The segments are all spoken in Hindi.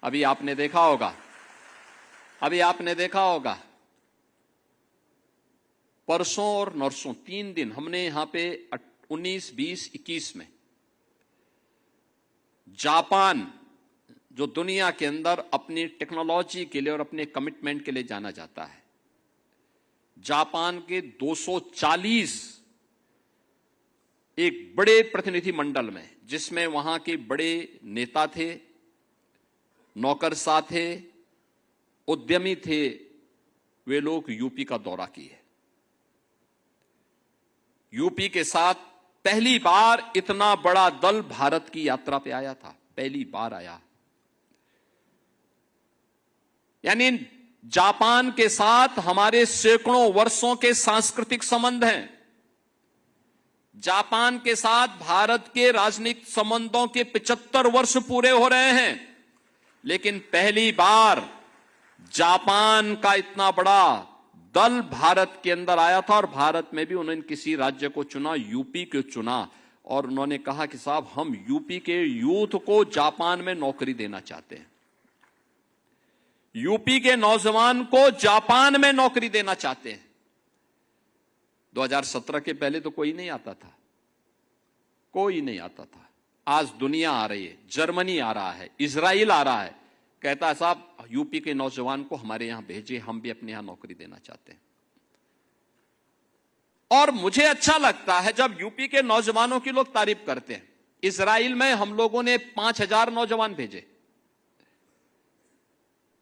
अभी आपने देखा होगा परसों और नरसों 3 दिन हमने यहां पे 19, 20, 21 में जापान, जो दुनिया के अंदर अपनी टेक्नोलॉजी के लिए और अपने कमिटमेंट के लिए जाना जाता है, जापान के 240 एक बड़े प्रतिनिधिमंडल में, जिसमें वहां के बड़े नेता थे, नौकरशाह थे, उद्यमी थे, वे लोग यूपी का दौरा किए। यूपी के साथ पहली बार इतना बड़ा दल भारत की यात्रा पे आया था, पहली बार आया। यानी जापान के साथ हमारे सैकड़ों वर्षों के सांस्कृतिक संबंध हैं। जापान के साथ भारत के राजनीतिक संबंधों के 75 वर्ष पूरे हो रहे हैं, लेकिन पहली बार जापान का इतना बड़ा दल भारत के अंदर आया था और भारत में भी उन्होंने किसी राज्य को चुना, यूपी को चुना, और उन्होंने कहा कि साहब हम यूपी के यूथ को जापान में नौकरी देना चाहते हैं, यूपी के नौजवान को जापान में नौकरी देना चाहते हैं। 2017 के पहले तो कोई नहीं आता था, कोई नहीं आता था। आज दुनिया आ रही है, जर्मनी आ रहा है, इजराइल आ रहा है, कहता है साहब यूपी के नौजवान को हमारे यहां भेजिए, हम भी अपने यहां नौकरी देना चाहते हैं। और मुझे अच्छा लगता है जब यूपी के नौजवानों की लोग तारीफ करते हैं। इजराइल में हम लोगों ने 5000 नौजवान भेजे।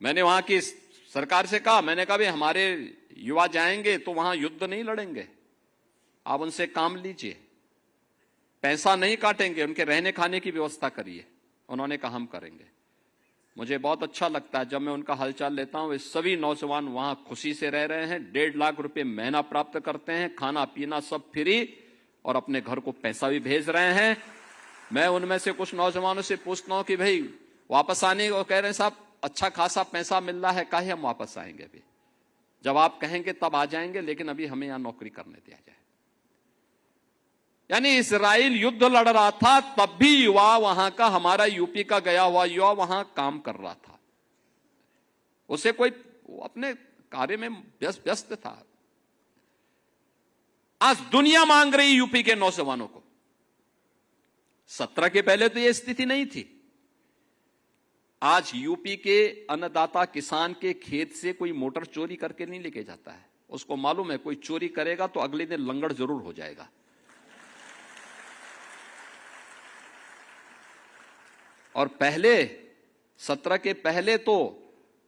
मैंने वहां की सरकार से कहा, मैंने कहा भाई हमारे युवा जाएंगे तो वहां युद्ध नहीं लड़ेंगे, आप उनसे काम लीजिए, पैसा नहीं काटेंगे, उनके रहने खाने की व्यवस्था करिए। उन्होंने कहा हम करेंगे। मुझे बहुत अच्छा लगता है जब मैं उनका हालचाल लेता हूं। वे सभी नौजवान वहां खुशी से रह रहे हैं, 1.5 लाख रुपए महीना प्राप्त करते हैं, खाना पीना सब फ्री, और अपने घर को पैसा भी भेज रहे हैं। मैं उनमें से कुछ नौजवानों से पूछता हूं कि भाई वापस आने को कह रहे हैं, साहब अच्छा खासा पैसा मिल रहा है, काहे हम वापस आएंगे? अभी जब आप कहेंगे तब आ जाएंगे, लेकिन अभी हमें यहां नौकरी करने दिया जाए। यानी इजराइल युद्ध लड़ रहा था, तब भी युवा वहां का, हमारा यूपी का गया हुआ युवा वहां काम कर रहा था। उसे कोई अपने कार्य में व्यस्त था। आज दुनिया मांग रही यूपी के नौजवानों को। 17 के पहले तो यह स्थिति नहीं थी। आज यूपी के अन्नदाता किसान के खेत से कोई मोटर चोरी करके नहीं लेके जाता है। उसको मालूम है कोई चोरी करेगा तो अगले दिन लंगड़ जरूर हो जाएगा। और पहले 17 के पहले तो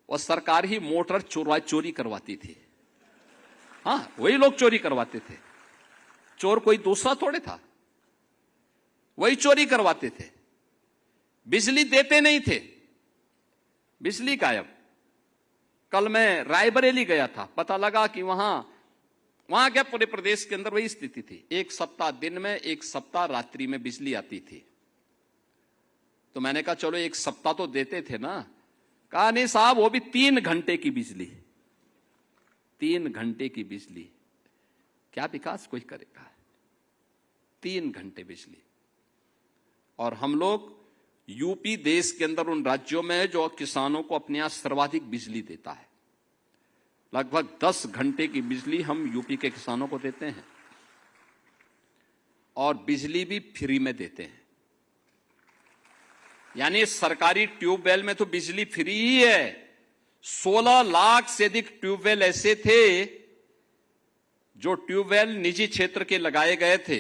वह सरकार ही मोटर चोरी करवाती थी। हां, वही लोग चोरी करवाते थे। चोर कोई दूसरा थोड़े था, वही चोरी करवाते थे। बिजली देते नहीं थे, बिजली गायब। कल मैं रायबरेली गया था, पता लगा कि वहां क्या पूरे प्रदेश के अंदर वही स्थिति थी। 1 सप्ताह दिन में, 1 सप्ताह रात्रि में बिजली आती थी। तो मैंने कहा चलो 1 सप्ताह तो देते थे ना। कहा नहीं साहब, वो भी 3 घंटे की बिजली, 3 घंटे की बिजली। क्या विकास कोई करेगा? 3 घंटे बिजली। और हम लोग यूपी देश के अंदर उन राज्यों में है जो किसानों को अपने यहां सर्वाधिक बिजली देता है। लगभग 10 घंटे की बिजली हम यूपी के किसानों को देते हैं, और बिजली भी फ्री में देते हैं। यानी सरकारी ट्यूबवेल में तो बिजली फ्री ही है। 16 लाख से अधिक ट्यूबवेल ऐसे थे जो ट्यूबवेल निजी क्षेत्र के लगाए गए थे।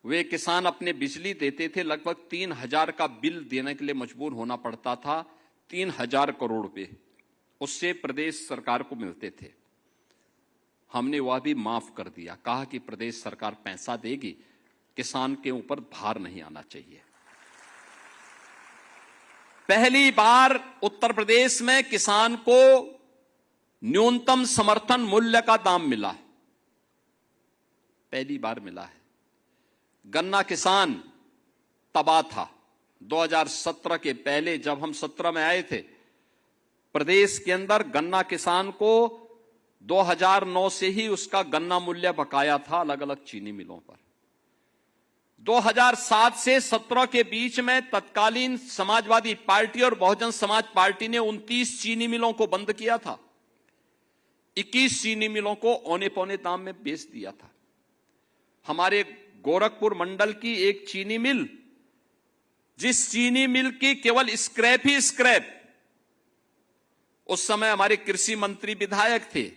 वे किसान अपने बिजली देते थे, लगभग 3000 का बिल देने के लिए मजबूर होना पड़ता था। 3000 करोड़ रुपए उससे प्रदेश सरकार को मिलते थे। हमने वह भी माफ कर दिया, कहा कि प्रदेश सरकार पैसा देगी, किसान के ऊपर भार नहीं आना चाहिए। पहली बार उत्तर प्रदेश में किसान को न्यूनतम समर्थन मूल्य का दाम मिला है, पहली बार मिला है। गन्ना किसान तबाह था। 2017 के पहले जब हम 17 में आए थे, प्रदेश के अंदर गन्ना किसान को 2009 से ही उसका गन्ना मूल्य बकाया था अलग अलग चीनी मिलों पर। 2007 से 17 के बीच में तत्कालीन समाजवादी पार्टी और बहुजन समाज पार्टी ने 29 चीनी मिलों को बंद किया था। 21 चीनी मिलों को औने पौने दाम में बेच दिया था। हमारे गोरखपुर मंडल की एक चीनी मिल, जिस चीनी मिल की केवल स्क्रैप ही स्क्रैप, उस समय हमारे कृषि मंत्री विधायक थे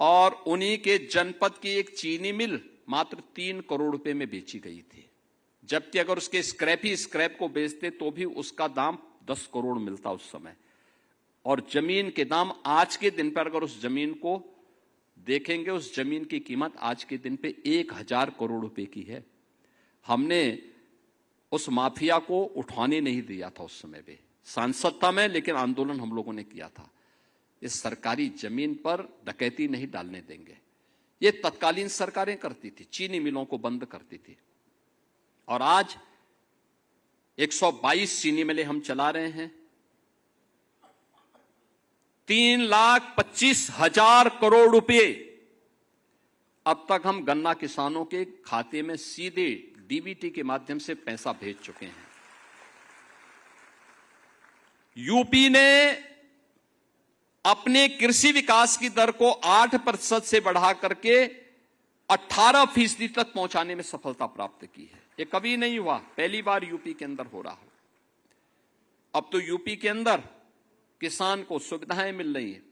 और उन्हीं के जनपद की एक चीनी मिल मात्र 3 करोड़ रुपए में बेची गई थी, जबकि अगर उसके स्क्रैप ही स्क्रैप को बेचते तो भी उसका दाम 10 करोड़ मिलता उस समय। और जमीन के दाम आज के दिन पर अगर उस जमीन को देखेंगे, उस जमीन की कीमत आज के दिन पे 1000 करोड़ रुपए की है। हमने उस माफिया को उठाने नहीं दिया था उस समय पे, सांसद था मैं, लेकिन आंदोलन हम लोगों ने किया था। इस सरकारी जमीन पर डकैती नहीं डालने देंगे। ये तत्कालीन सरकारें करती थी, चीनी मिलों को बंद करती थी। और आज 122 चीनी मिलें हम चला रहे हैं। 3,25,000 करोड़ रुपए अब तक हम गन्ना किसानों के खाते में सीधे डीबीटी के माध्यम से पैसा भेज चुके हैं। यूपी ने अपने कृषि विकास की दर को 8% से बढ़ा करके 18% तक पहुंचाने में सफलता प्राप्त की है। ये कभी नहीं हुआ, पहली बार यूपी के अंदर हो रहा हो। अब तो यूपी के अंदर किसान को सुविधाएं मिल रही है।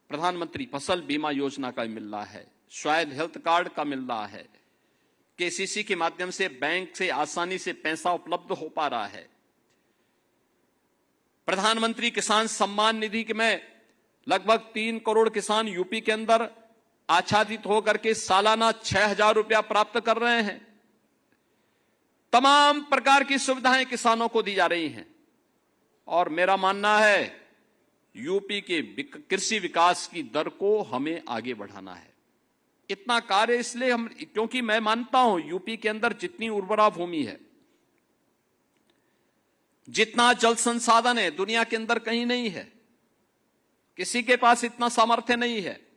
प्रधानमंत्री फसल बीमा योजना का मिल रहा है, स्वास्थ्य हेल्थ कार्ड का मिल रहा है, केसीसी के माध्यम से बैंक से आसानी से पैसा उपलब्ध हो पा रहा है। प्रधानमंत्री किसान सम्मान निधि में लगभग 3 करोड़ किसान यूपी के अंदर आच्छादित होकर के सालाना 6,000 रुपया प्राप्त कर रहे हैं। तमाम प्रकार की सुविधाएं किसानों को दी जा रही हैं। और मेरा मानना है यूपी के कृषि विकास की दर को हमें आगे बढ़ाना है। इतना कार्य इसलिए हम, क्योंकि मैं मानता हूं यूपी के अंदर जितनी उर्वरा भूमि है, जितना जल संसाधन है, दुनिया के अंदर कहीं नहीं है। किसी के पास इतना सामर्थ्य नहीं है।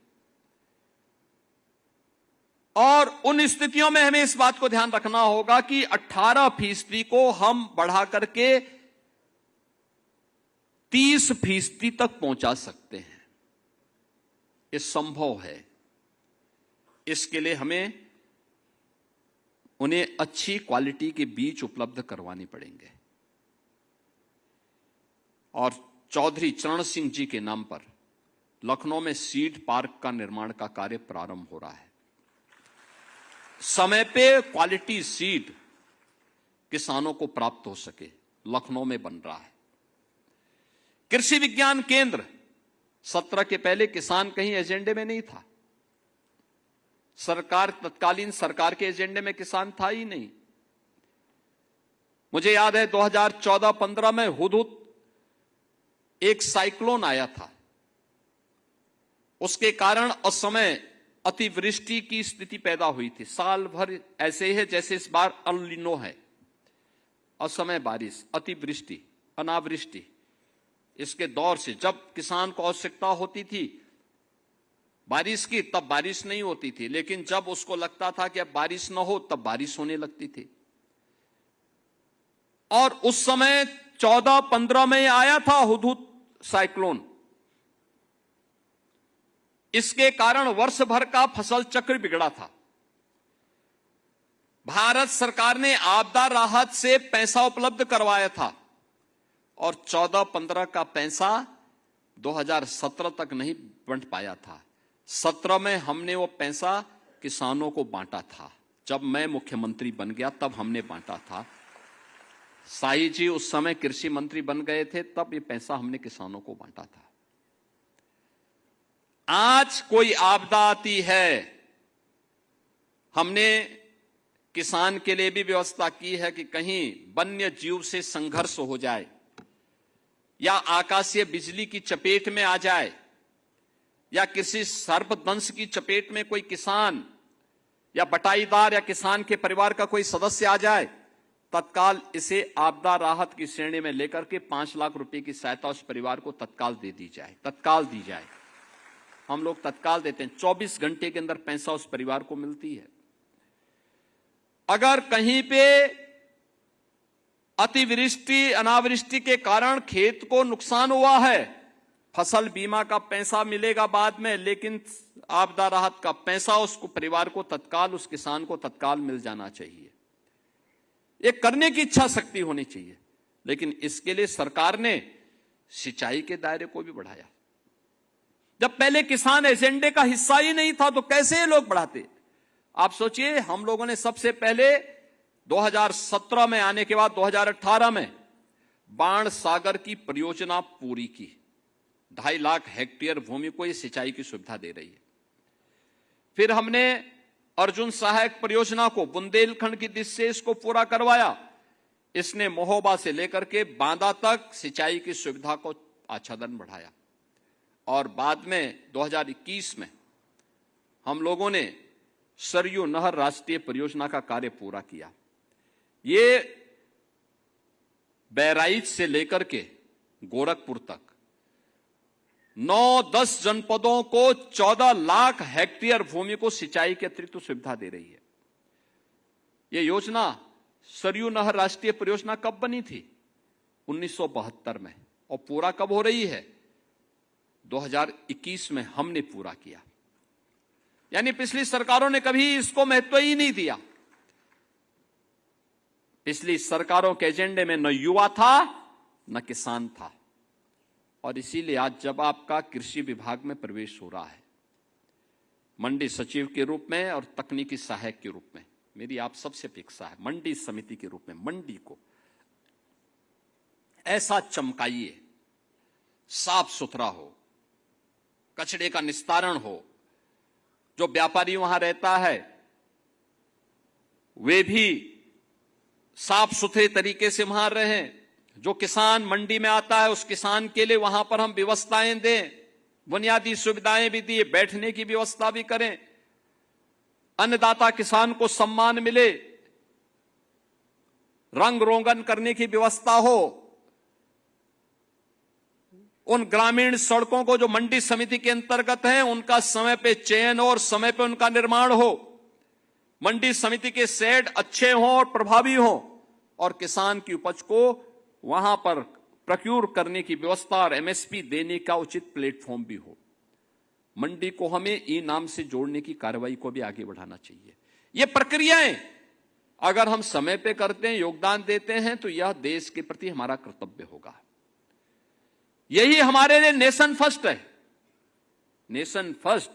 और उन स्थितियों में हमें इस बात को ध्यान रखना होगा कि 18% को हम बढ़ा करके 30% तक पहुंचा सकते हैं। ये संभव है। इसके लिए हमें उन्हें अच्छी क्वालिटी के बीज उपलब्ध करवाने पड़ेंगे। और चौधरी चरण सिंह जी के नाम पर लखनऊ में सीड पार्क का निर्माण का कार्य प्रारंभ हो रहा है। समय पे क्वालिटी सीड किसानों को प्राप्त हो सके, लखनऊ में बन रहा है। कृषि विज्ञान केंद्र 17 के पहले किसान कहीं एजेंडे में नहीं था। तत्कालीन सरकार के एजेंडे में किसान था ही नहीं। मुझे याद है 2014-15 में हुदहुद एक साइक्लोन आया था। उसके कारण उस समय अतिवृष्टि की स्थिति पैदा हुई थी। साल भर ऐसे ही है जैसे इस बार अल नीनो है। असमय बारिश, अतिवृष्टि, अनावृष्टि, इसके दौर से जब किसान को आवश्यकता होती थी बारिश की, तब बारिश नहीं होती थी। लेकिन जब उसको लगता था कि अब बारिश न हो, तब बारिश होने लगती थी। और उस समय 14-15 में आया था हुदहुद साइक्लोन। इसके कारण वर्ष भर का फसल चक्र बिगड़ा था। भारत सरकार ने आपदा राहत से पैसा उपलब्ध करवाया था और 14-15 का पैसा 2017 तक नहीं बंट पाया था। 17 में हमने वो पैसा किसानों को बांटा था। जब मैं मुख्यमंत्री बन गया तब हमने बांटा था। शाही जी उस समय कृषि मंत्री बन गए थे, तब ये पैसा हमने किसानों को बांटा था। आज कोई आपदा आती है, हमने किसान के लिए भी व्यवस्था की है कि कहीं वन्य जीव से संघर्ष हो जाए या आकाशीय बिजली की चपेट में आ जाए या किसी सर्पदंश की चपेट में कोई किसान या बटाईदार या किसान के परिवार का कोई सदस्य आ जाए, तत्काल इसे आपदा राहत की श्रेणी में लेकर के 5 लाख रुपए की सहायता उस परिवार को तत्काल दे दी जाए। तत्काल दी जाए। हम लोग तत्काल देते हैं। 24 घंटे के अंदर पैसा उस परिवार को मिलती है। अगर कहीं पे अतिवृष्टि अनावृष्टि के कारण खेत को नुकसान हुआ है, फसल बीमा का पैसा मिलेगा बाद में, लेकिन आपदा राहत का पैसा उसको परिवार को तत्काल, उस किसान को तत्काल मिल जाना चाहिए। ये करने की इच्छा शक्ति होनी चाहिए। लेकिन इसके लिए सरकार ने सिंचाई के दायरे को भी बढ़ाया। जब पहले किसान एजेंडे का हिस्सा ही नहीं था तो कैसे ये लोग बढ़ाते? आप सोचिए, हम लोगों ने सबसे पहले 2017 में आने के बाद 2018 में बाण सागर की परियोजना पूरी की। 2.5 लाख हेक्टेयर भूमि को ये सिंचाई की सुविधा दे रही है। फिर हमने अर्जुन सहायक परियोजना को बुंदेलखंड की दिशा से इसको पूरा करवाया। इसने महोबा से लेकर के बांदा तक सिंचाई की सुविधा को आच्छादन बढ़ाया। और बाद में 2021 में हम लोगों ने सरयू नहर राष्ट्रीय परियोजना का कार्य पूरा किया। ये बहराइच से लेकर के गोरखपुर तक 9-10 जनपदों को 14 लाख हेक्टेयर भूमि को सिंचाई के अतिरिक्त सुविधा दे रही है। यह योजना सरयू नहर राष्ट्रीय परियोजना कब बनी थी? 1972 में। और पूरा कब हो रही है? 2021 में हमने पूरा किया। यानी पिछली सरकारों ने कभी इसको महत्व ही नहीं दिया। पिछली सरकारों के एजेंडे में न युवा था न किसान था। और इसीलिए आज जब आपका कृषि विभाग में प्रवेश हो रहा है, मंडी सचिव के रूप में और तकनीकी सहायक के रूप में, मेरी आप सबसे अपेक्षा है मंडी समिति के रूप में मंडी को ऐसा चमकाइए, साफ सुथरा हो, कचरे का निस्तारण हो, जो व्यापारी वहां रहता है वे भी साफ सुथरे तरीके से वहां रहें। जो किसान मंडी में आता है उस किसान के लिए वहां पर हम व्यवस्थाएं दें, बुनियादी सुविधाएं भी दिए, बैठने की व्यवस्था भी करें, अन्नदाता किसान को सम्मान मिले, रंग रोगन करने की व्यवस्था हो। उन ग्रामीण सड़कों को जो मंडी समिति के अंतर्गत हैं उनका समय पे चयन और समय पे उनका निर्माण हो। मंडी समिति के शेड अच्छे हों और प्रभावी हों और किसान की उपज को वहां पर प्रोक्यूर करने की व्यवस्था और एमएसपी देने का उचित प्लेटफॉर्म भी हो। मंडी को हमें ई नाम से जोड़ने की कार्रवाई को भी आगे बढ़ाना चाहिए। ये प्रक्रियाएं अगर हम समय पे करते हैं, योगदान देते हैं, तो यह देश के प्रति हमारा कर्तव्य होगा। यही हमारे लिए नेशन फर्स्ट है। नेशन फर्स्ट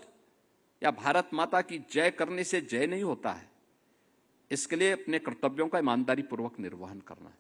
या भारत माता की जय करने से जय नहीं होता है। इसके लिए अपने कर्तव्यों का ईमानदारी पूर्वक निर्वहन करना है।